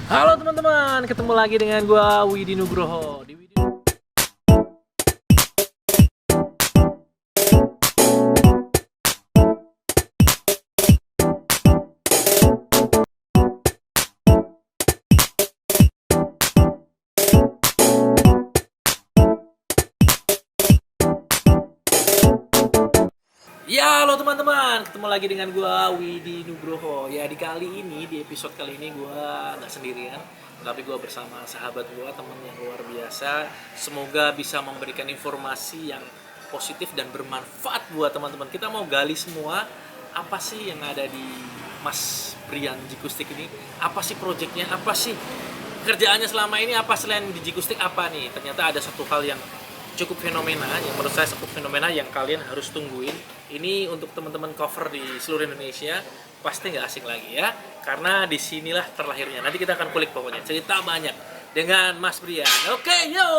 Halo teman-teman, ketemu lagi dengan gua Widi Nugroho di Widi. Ya, halo teman-teman, ketemu lagi dengan gua Widi Nugroho. Ya, di kali ini, di episode kali ini gua nggak sendirian, tapi gua bersama sahabat gua, temen yang luar biasa. Semoga bisa memberikan informasi yang positif dan bermanfaat buat teman-teman. Kita mau gali semua apa sih yang ada di Mas Brian Jikustik ini? Apa sih proyeknya? Apa sih kerjaannya selama ini? Apa selain di Jikustik apa nih? Ternyata ada satu hal yang cukup fenomena, yang menurut saya cukup fenomena yang kalian harus tungguin. Ini untuk teman-teman cover di seluruh Indonesia, pasti nggak asing lagi ya, karena disinilah terlahirnya. Nanti kita akan kulik pokoknya, cerita banyak dengan Mas Brian. Oke, yo!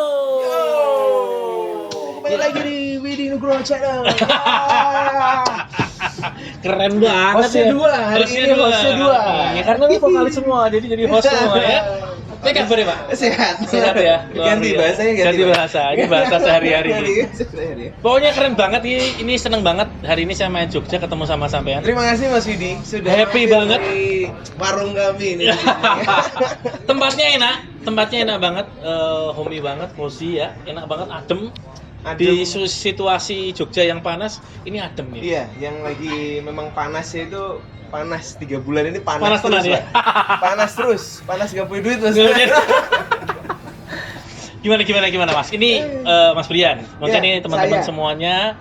Kembali lagi di Widi Nugroho Channel. Keren banget Hostnya ya. dua, hari ini hostnya dua. Ya, karena ini vokalis semua, jadi host semua ya. Ini kabar ya Pak? Sehat. Sehat ya? Ganti bahasanya, ganti bahasa. Ini bahasa sehari-hari. Sehari-hari. Pokoknya keren banget, ini seneng banget. Hari ini saya main Jogja ketemu sama sampean. Terima kasih Mas Widi sudah Happy mampir banget. di warung kami ini. Tempatnya enak banget, homey banget, cozy ya, enak banget, adem. Di situasi Jogja yang panas, ini adem ya. Iya, yang lagi memang panasnya itu panas 3 bulan ini Panas terus, tenan ya? Pak. Panas terus, panas gak punya duit Mas. Gimana Mas? Ini Mas Brian. Mungkin Ya, ini teman-teman saya. semuanya,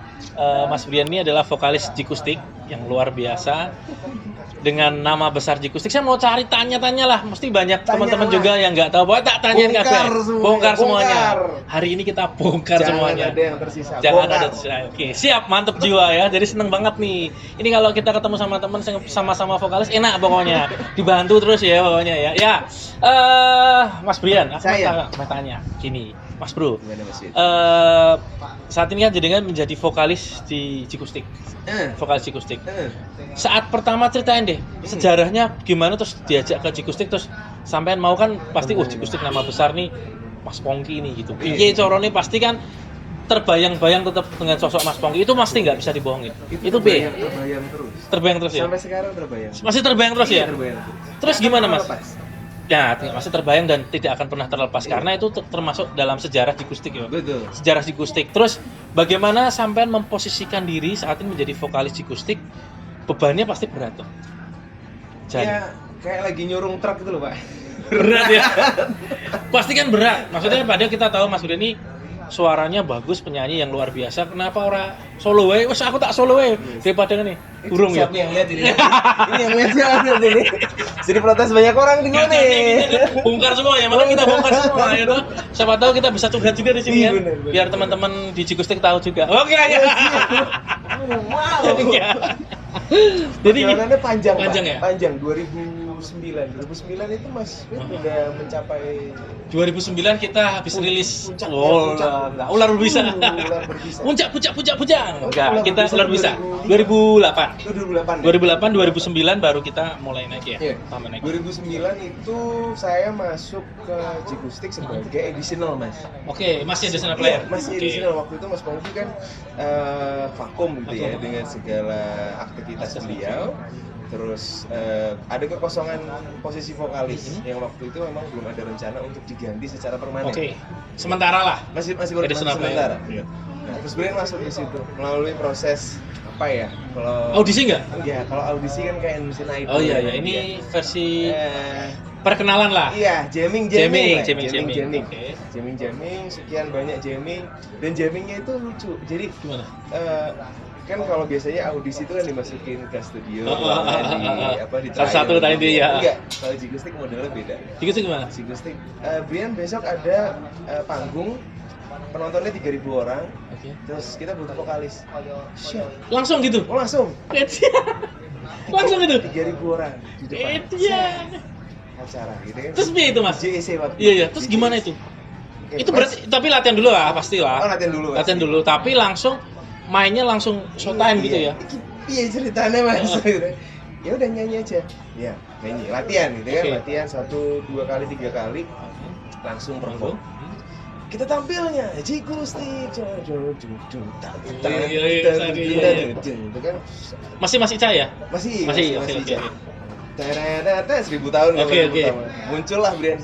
Mas Brian ini adalah vokalis Jikustik yang luar biasa. Dengan nama besar Jikustik, saya mau cari tanya-tanya lah. Mesti banyak teman-teman juga yang nggak tahu. Bahwa tak tanyain Bongkar kabeh. semuanya, Bongkar semuanya. bongkar. Hari ini kita bongkar Jangan semuanya. ada yang tersisa. Jangan Bongkar. ada tersisa. Oke, siap, mantep jiwa ya. Jadi seneng banget nih. Ini kalau kita ketemu sama teman sama-sama vokalis, enak pokoknya. Dibantu terus ya pokoknya ya. Ya, Mas Brian, aku Saya. mau tanya gini, Mas Bro. Gimana Mas Widi? Saat ini kan jenengan menjadi vokalis di Jikustik. Vokalis Jikustik. Saat pertama ceritain deh sejarahnya gimana, terus diajak ke Jikustik, terus sampean mau kan pasti Jikustik nama besar nih Mas Pongki nih gitu. Piye corone pasti kan terbayang-bayang tetap dengan sosok Mas Pongki itu pasti nggak bisa dibohongin. Itu piye? terbayang terus. Terbayang terus ya. Sampai sekarang terbayang. Masih terbayang terus ya. Terbayang Terus gimana Mas? Lepas. Ya, masih terbayang dan tidak akan pernah terlepas karena itu termasuk dalam sejarah Jikustik ya. Betul. Sejarah Jikustik. Terus bagaimana sampean memposisikan diri saat ini menjadi vokalis Jikustik? Bebannya pasti berat tuh. Jadi Ya kayak lagi nyurung truk gitu loh Pak. berat ya. Pasti kan berat. Maksudnya padahal kita tahu Mas Budi ini suaranya bagus, penyanyi yang luar biasa. Kenapa ora solo wae? Wes aku tak solo wae daripada ini. Burung ya. Siapa yang lihat ini? Ini yang lihat siapa ini? Jadi protes banyak orang di Nggak, sini. kayak gini, bongkar semua ya, makanya kita bongkar semua ya tuh. Siapa tahu kita bisa curhat juga di sini Iya, kan. bener. Biar teman-teman di Jikustik tahu juga. Oke ya. Wow. Iya. Jadi Perjalanannya panjang, panjang Pak. ya? Panjang 2009 itu Mas udah mencapai 2009 kita habis rilis. Puncak, Oh, puncak. enggak. Ular berbisa. Ular berbisa. Puncak. Enggak, Ular kita berbisa ular bisa. 2008. 2008. 2008. 2008 baru kita mulai naik ya. Iya. Tambah naik. 2009 itu saya masuk ke Jikustik sebagai additional Mas. Oke, masih ada sana player. Iya, masih Oke. additional. Waktu itu Mas Pongki kan vakum gitu ya Vakum. dengan segala aktivitas beliau. Terus ada kekosongan posisi vokalis yang waktu itu memang belum ada rencana untuk diganti secara permanen. Oke. Sementara lah. Masih Additional sementara. player. Iya. Nah, terus Brian masuk di situ melalui proses apa ya? Kalau Audisi enggak? ya, kalau audisi kan kayak Indonesian Idol. Oh iya, ya. ini versi Eh, perkenalan lah. iya, jamming. Jamming. Oke. Jamming, sekian banyak jamming dan jammingnya itu lucu. Jadi Gimana? kan kalau biasanya audisi itu kan dimasukin ke studio, di Salah trial satu tadi ya. Enggak, kalau Jikustik modelnya beda. Jikustik gimana? Jikustik, Brian besok ada panggung penontonnya 3.000 orang, Oke. terus kita butuh vokalis. Siap. Langsung gitu. Oh, langsung Langsung gitu. 3.000 orang di depan Iya. acara gitu kan. Terus piye itu, Mas? JEC waktu. Iya. Terus gimana itu? Oke, Itu Mas. berarti tapi latihan dulu lah pasti Oh, lah. latihan dulu. Latihan dulu, tapi langsung mainnya langsung showtime gitu ya. Iya ceritanya Mas. ya udah nyanyi aja, ya nyanyi latihan gitu kan, Oke. latihan 1, 2 kali 3 kali langsung perform. Kita tampilnya Haji Gusti itu kan Masih cahaya? masih Oke. Cah. Ternyata 1000 tahun kalau Oke. muncullah Brian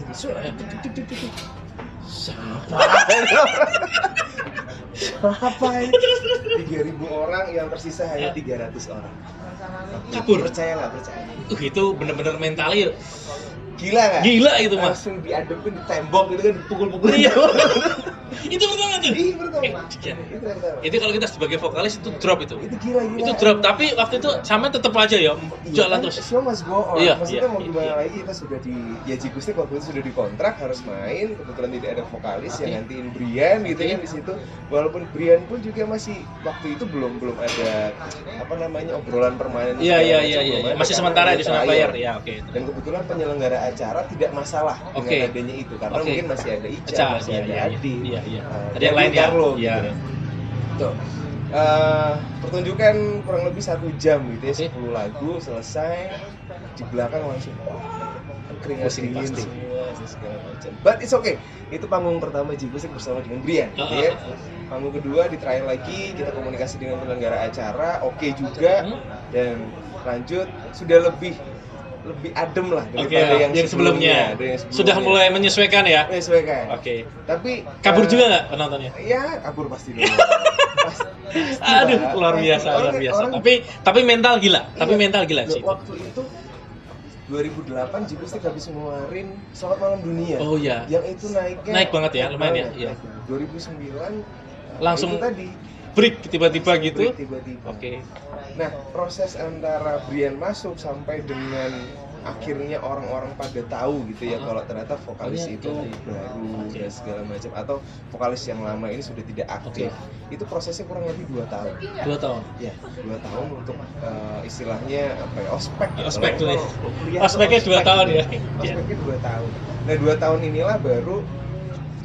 siapa ini 3.000 orang yang tersisa hanya 300 orang. Kabur. Percaya nggak percaya? Itu bener-bener mentalnya Gila nggak? gila itu mas. Langsung diadepin di tembok gitu kan, dipukul-pukul. Iya. Itu pertama tuh. Iya pertama. Sekian. Itu pertama. Itu kalau kita sebagai vokalis itu drop itu. Itu gila. Itu drop, tapi waktu itu sama tetap aja ya jalan kan, terus. show must go on. Iya, Maksudnya iya, mau gimana iya. lagi, kita sudah di Haji Gusti waktu itu sudah dikontrak harus main. Kebetulan tidak ada vokalis yang Oke. gantiin Brian gitu Oke. kan di situ. Walaupun Brian pun juga masih waktu itu belum ada apa namanya obrolan permanen. Iya. segala macam, belum ada, Masih karena sementara dia di Surabaya. trial. Ya, oke. Dan kebetulan penyelenggara acara tidak masalah Oke. dengan adanya itu karena Oke. mungkin masih ada Ica, Ica, masih iya, ada iya, Adi, iya. Ada dan yang lain ya? Carlo Iya. gitu. Tuh. Pertunjukan kurang lebih 1 jam gitu ya, Oke. 10 lagu selesai, di belakang langsung keringat Pusing dingin pasti. semua segala macam. But it's okay. Itu panggung pertama Jibusik bersama dengan Brian, gitu ya. Panggung kedua di trial lagi, kita komunikasi dengan penyelenggara acara, oke juga, dan lanjut sudah lebih adem lah daripada yang sebelumnya. dari yang Sudah mulai menyesuaikan ya. menyesuaikan. Oke. Tapi Kabur juga nggak penontonnya? Ya kabur pasti dulu. Pasti Aduh, lah. luar biasa. Tapi mental gila. Tapi Iya. mental gila Loh, sih. waktu itu 2008 Jibustik habis ngeluarin Selamat Malam Dunia. Oh iya. Yang itu naiknya Naik banget ya, lumayan ya, iya. 2009 Langsung itu tadi Break tiba-tiba gitu. break tiba-tiba. Oke. Nah, proses antara Brian masuk sampai dengan akhirnya orang-orang pada tahu gitu ya kalau ternyata vokalis Oh, iya, itu iya. baru Oke. dan segala macam atau vokalis yang lama ini sudah tidak aktif. Itu prosesnya kurang lebih 2 tahun. 2 tahun. Ya, 2 tahun untuk istilahnya apa ya, ospek. Ospek dulu ya. Kalau kuliah Ospeknya tuh 2 tahun ya. Ospeknya 2 tahun. Nah, 2 tahun inilah baru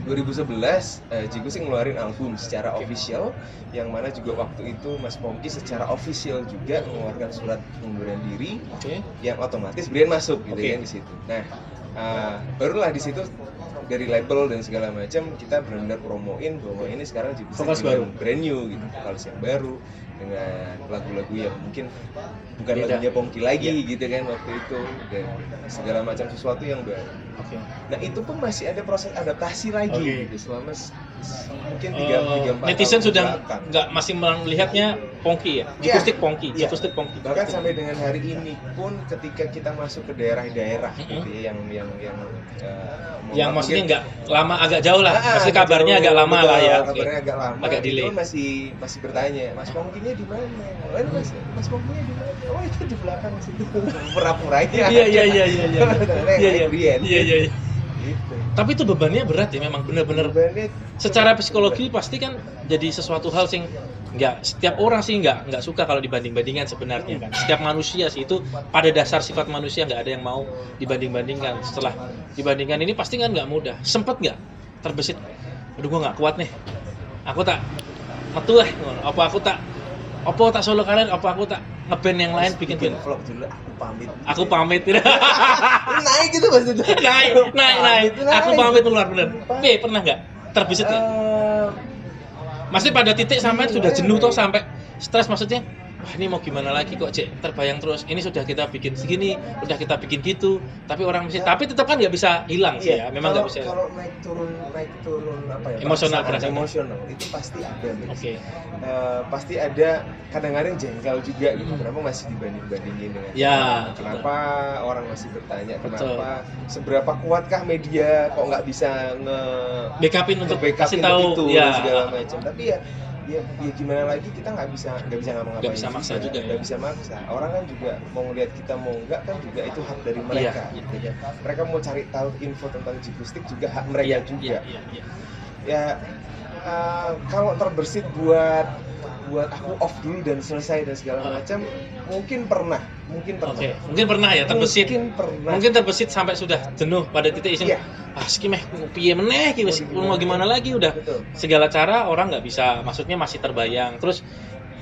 2011 Jigusik ngeluarin album secara official, yang mana juga waktu itu Mas Pongki secara official juga mengeluarkan surat pengunduran diri, Oke. yang otomatis Brian masuk gitu Oke. kan di situ. Nah, barulah di situ dari label dan segala macam kita benar-benar promoin bahwa ini sekarang Jigusik Vokalis dengan baru. brand new gitu, vokalis yang baru dengan lagu-lagu yang mungkin bukan Beda. lagunya Pongki lagi Iya. gitu kan waktu itu, dan segala macam sesuatu yang baru. Oke. Nah itu pun masih ada proses adaptasi lagi Oke. gitu selama mungkin 3-4 netizen tahun sudah kebelakang. nggak masih melihatnya Pongki ya, Iya. Jigustik Pongki, Iya. Jigustik Pongki. Bahkan sampai dengan hari ini pun ketika kita masuk ke daerah-daerah Mm-mm. gitu ya, Yang mohon maksudnya maaf, nggak lama, agak jauh lah. Maksudnya agak kabarnya jauh, agak lama betul, lah ya. Oke. Kabarnya agak lama. Agak itu delay. masih bertanya, Mas Pongkinya di mana? Mas Pongkinya di mana? Oh itu di belakang situ. Pura-puranya. Iya. Iya. Brian. Iya. Gitu. Tapi itu bebannya berat ya, memang bener-bener. Bebannya Secara psikologi pasti kan jadi sesuatu hal sing nggak setiap orang sih nggak suka kalau dibanding-bandingkan sebenarnya kan. Setiap manusia sih itu pada dasar sifat manusia nggak ada yang mau dibanding-bandingkan. Setelah dibandingkan ini pasti kan nggak mudah. Sempet nggak terbesit? Aduh gua nggak kuat nih. Aku tak metu lah. Apa tak solo kalian? Apa aku tak ngeband yang lain bikin band? vlog dulu, aku pamit. Aku pamit. Naik gitu maksudnya. naik. Aku pamit keluar bener. Pernah nggak terbesit nggak? Maksudnya pada titik sampai sudah jenuh toh, sampai stres, maksudnya wah ini mau gimana lagi kok cek terbayang terus, ini sudah kita bikin segini, udah kita bikin gitu, tapi orang mesti, tapi tetap kan nggak bisa hilang sih ya, memang nggak bisa. Kalau naik turun apa ya? Emosional, perasaan perasaan. emosional itu pasti ada. Oke. Pasti ada, kadang-kadang jengkel juga gitu. Kenapa masih dibanding-bandingin dengan Ya, kenapa orang masih bertanya Betul. kenapa seberapa kuatkah media kok nggak bisa Backupin untuk nge-backupin kasih tahu itu ya. dan segala macam. Tapi ya gimana lagi, kita nggak bisa ngapa-ngapain, Nggak bisa maksa juga ya. nggak bisa maksa. Orang kan juga mau ngeliat kita mau nggak kan juga itu hak dari mereka. Iya. Gitu kan. Mereka mau cari tahu info tentang Jigustik juga hak mereka juga. Iya. Ya kalau terbersit buat aku off dulu dan selesai dan segala macam, mungkin pernah. Oke, mungkin pernah ya terbesit. Mungkin terbesit sampai sudah jenuh pada titik iseng. Iya. Ski meh piye meneh iki wis mau gimana lagi, udah Betul. segala cara orang nggak bisa, maksudnya masih terbayang. Terus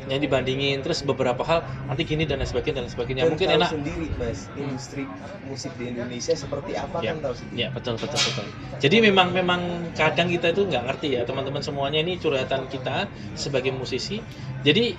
yang dibandingin terus beberapa hal nanti gini dan lain sebagainya Dan mungkin tahu enak. sendiri mas, industri musik di Indonesia seperti apa Ya, kan tahu sendiri. ya betul. Jadi memang kadang kita itu nggak ngerti ya teman-teman semuanya, ini curhatan kita sebagai musisi. Jadi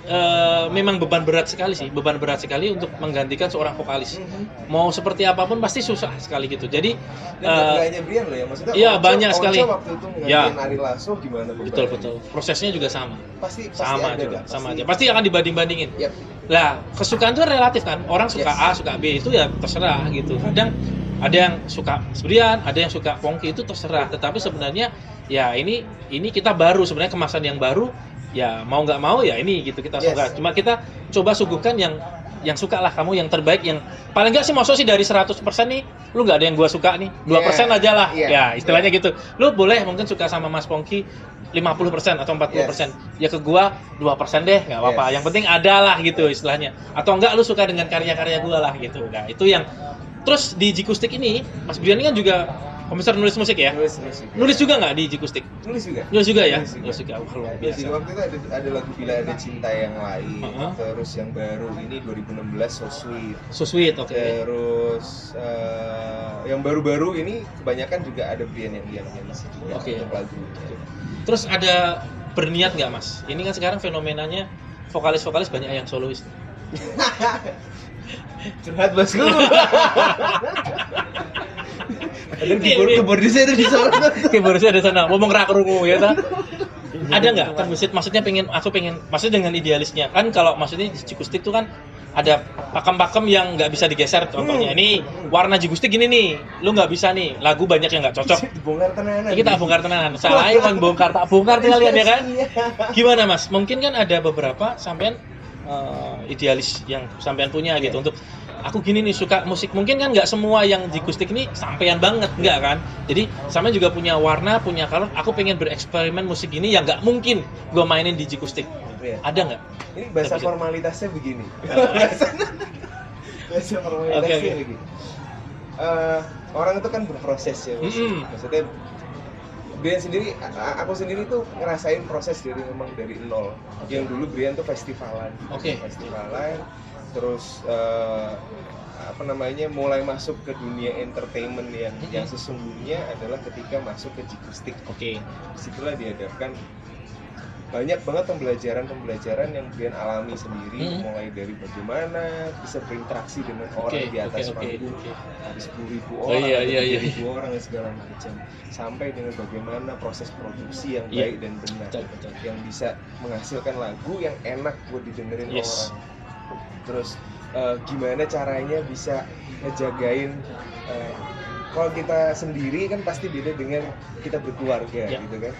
memang beban berat sekali untuk menggantikan seorang vokalis. Mau seperti apapun pasti susah sekali gitu. Jadi Dan nggak hanya Brian loh ya, maksudnya iya, Onco- banyak sekali. Onco waktu itu Ya. nggantiin Ari Lasso gimana betul. bebannya? Prosesnya juga sama. Pasti Sama ada juga, lah, sama aja. Pasti akan dibanding-bandingin. Yap. Lah, kesukaan itu relatif kan. Orang suka Yes. A, suka B itu ya terserah gitu. Kadang ada yang suka Brian, ada yang suka Pongki, itu terserah. Tetapi sebenarnya ya ini kita baru, sebenarnya kemasan yang baru. Ya mau nggak mau ya ini gitu kita Yes. suka. Cuma kita coba suguhkan yang suka lah kamu, yang terbaik, yang paling nggak sih maksudnya sih dari 100% nih lu nggak ada yang gua suka nih, 2% aja lah. Yeah. Ya istilahnya gitu. Lu boleh mungkin suka sama Mas Pongki 50% atau 40%. Ya ke gua 2% deh, nggak apa-apa. Yes. Yang penting ada lah gitu istilahnya. Atau enggak lu suka dengan karya-karya gua lah gitu. Nah, itu yang terus di Jikustik ini Mas Brian ini kan juga komposer nulis musik ya. Nulis juga nggak di Jikustik? Nulis juga. Nulis juga ya? Nulis Nulis juga. Wah, luar Terus biasa. di waktu itu ada lagu Bila Ada Cinta yang lain. Uh-huh. Terus yang baru ini 2016 So Sweet. So sweet, oke. Terus yang baru-baru ini kebanyakan juga ada Brian yang isi juga Oke. untuk lagu. Terus ada berniat nggak Mas? Ini kan sekarang fenomenanya vokalis-vokalis banyak yang solois. Curhat bosku. Ada Iya. keyboardnya ada di sana. Keyboardnya ada sana, ngomong rak rungu ya kan? Ada nggak terbesit? Maksudnya maksudnya dengan idealisnya kan, kalau maksudnya di Jikustik itu kan ada pakem-pakem yang nggak bisa digeser. Contohnya ini warna Jikustik gini nih, lu nggak bisa nih, lagu banyak yang nggak cocok. Bongkar tenanan. Kita bongkar tenanan, salah kan bongkar tak bongkar kalian ya kan? Iya. Gimana Mas? Mungkin kan ada beberapa sampean idealis yang sampean punya gitu untuk aku gini nih suka musik. Mungkin kan nggak semua yang di Jikustik ini sampean banget, nggak kan? Jadi sampean juga punya warna, punya color. Aku pengen bereksperimen musik ini yang nggak mungkin gua mainin di Jikustik. Iya. Ada nggak? Ini bahasa Terbesit. formalitasnya begini. Bahasa formalitasnya Oke. begini. Orang itu kan berproses ya, Mas. Mm-mm. Maksudnya Brian sendiri, aku sendiri tuh ngerasain proses memang dari nol. Yang dulu Brian tuh festivalan, Oke. terus mulai masuk ke dunia entertainment yang sesungguhnya adalah ketika masuk ke Jikustik. Oke. Disitulah dihadapkan banyak banget pembelajaran yang Brian alami sendiri, mulai dari bagaimana bisa berinteraksi dengan orang di atas panggung, ada 10.000 orang, iya. 3.000 orang dan segala macam, sampai dengan bagaimana proses produksi yang baik dan benar, Betul. yang bisa menghasilkan lagu yang enak buat didengerin Yes. orang. Terus gimana caranya bisa ngejagain kalau kita sendiri kan pasti beda dengan kita berkeluarga Ya. gitu kan.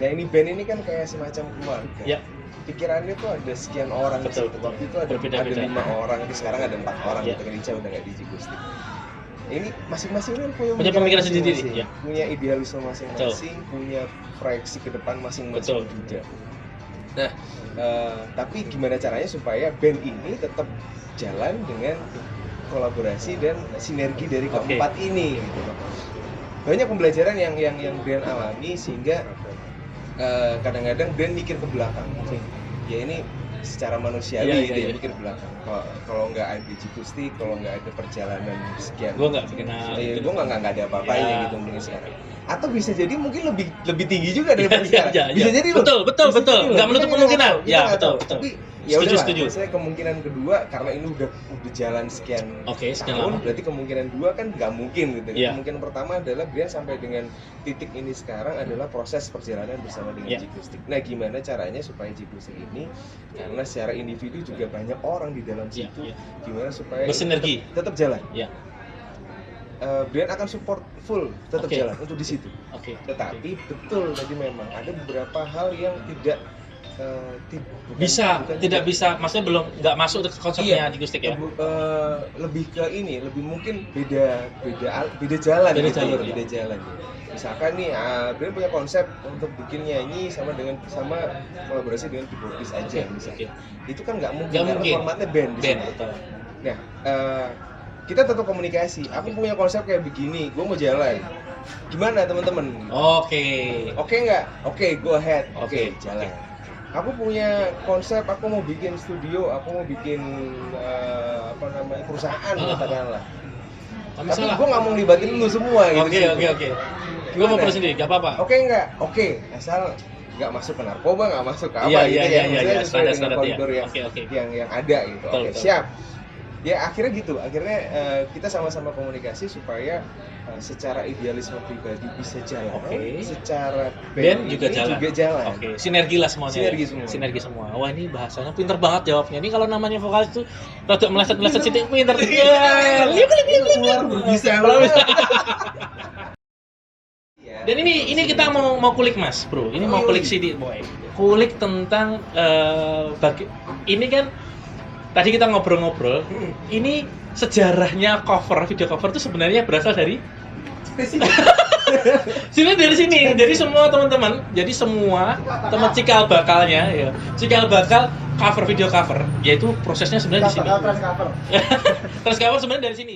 Nah ini band ini kan kayak semacam keluarga. Ya. Pikirannya tuh ada sekian orang. Betul. Waktu itu ada Berbeda-beda. 5 orang, tapi sekarang ada 4 orang Ya. gitu kan. Ica udah nggak di Jikustik. Ini masing-masing kan Punya pemikiran sendiri, masing-masing. ya. Punya idealisme masing-masing, punya proyeksi ke depan masing-masing Betul. juga. Nah, tapi gimana caranya supaya band ini tetap jalan dengan kolaborasi dan sinergi dari Oke. keempat ini gitu loh. Banyak pembelajaran yang Brian alami sehingga kadang-kadang Brian mikir ke belakang. Ya ini secara manusiawi Iya, dia iya. mikir ke belakang. Kalau nggak ada Jikustik, kalau nggak ada perjalanan sekian, Gua nggak kenal. gue nggak ada apa-apanya Ya. gitu mungkin sekarang. Atau bisa jadi mungkin lebih tinggi juga daripada sekarang. Iya. Bisa jadi loh. Betul. Bisa jadi loh. Nggak menutup Kita kemungkinan. nggak tahu, Ya, kita nggak betul. tahu. Tapi ya Setuju, udahlah, setuju. maksudnya kemungkinan kedua karena ini udah jalan sekian Oke, sekian tahun, lama. berarti kemungkinan dua kan nggak mungkin gitu. Iya. Kemungkinan pertama adalah Brian sampai dengan titik ini sekarang adalah proses perjalanan bersama dengan Iya. Jikustik. Nah, gimana caranya supaya Jikustik ini, karena secara individu juga banyak orang di dalam Iya, situ, iya. gimana supaya Bersinergi. tetap jalan. Ya. Brian akan support full tetap Oke. jalan untuk di situ. Oke. Tetapi betul tadi memang ada beberapa hal yang tidak Tidak bisa, maksudnya belum nggak masuk ke konsepnya Iya. Jikustik ya. Lebih ke ini, lebih mungkin beda jalan, Beda gitu, jalur, beda ya. jalan. Misalkan nih, Brian punya konsep untuk bikin nyanyi sama kolaborasi dengan keyboardis aja, Oke, misalnya. oke. Itu kan nggak mungkin Nggak karena mungkin. formatnya band. di Band, sini. betul. Nah, kita tetap komunikasi. Aku punya konsep kayak begini, gue mau jalan. Gimana teman-teman? Oke. Oke nggak? Oke, go ahead. Oke, Oke, jalan. aku punya konsep, aku mau bikin studio, aku mau bikin perusahaan katakanlah. Tapi gue nggak mau libatin lu semua gitu. Oke. Gue mau perlu sendiri, gak apa-apa. Oke nggak? Oke, asal nggak masuk ke narkoba, nggak masuk ke apa Iya, gitu iya, ya. iya, Maksudnya iya, sesuai dengan standar, koridor iya. yang ada gitu. Betul, Oke, betul. siap. Ya akhirnya gitu, akhirnya kita sama-sama komunikasi supaya secara idealisme pribadi bisa jalan, Oke. secara Band ini juga jalan. Oke, sinergi lah semuanya. Sinergi ya? semua. Sinergi semua. Wah, ini bahasanya pinter banget jawabnya. Ini kalau namanya vokalis itu rada meleset-meleset sedikit pinter. Keluar bisa. Dan ini kita mau kulik Mas, Bro. Ini mau kulik CD, boy. Kulik tentang ini kan tadi kita ngobrol-ngobrol. Ini sejarahnya video cover itu sebenarnya berasal dari dari sini. Jadi semua teman-teman, semua teman cikal bakalnya ya. Cikal bakal video cover, yaitu prosesnya sebenarnya di sini. Trans cover sebenarnya dari sini.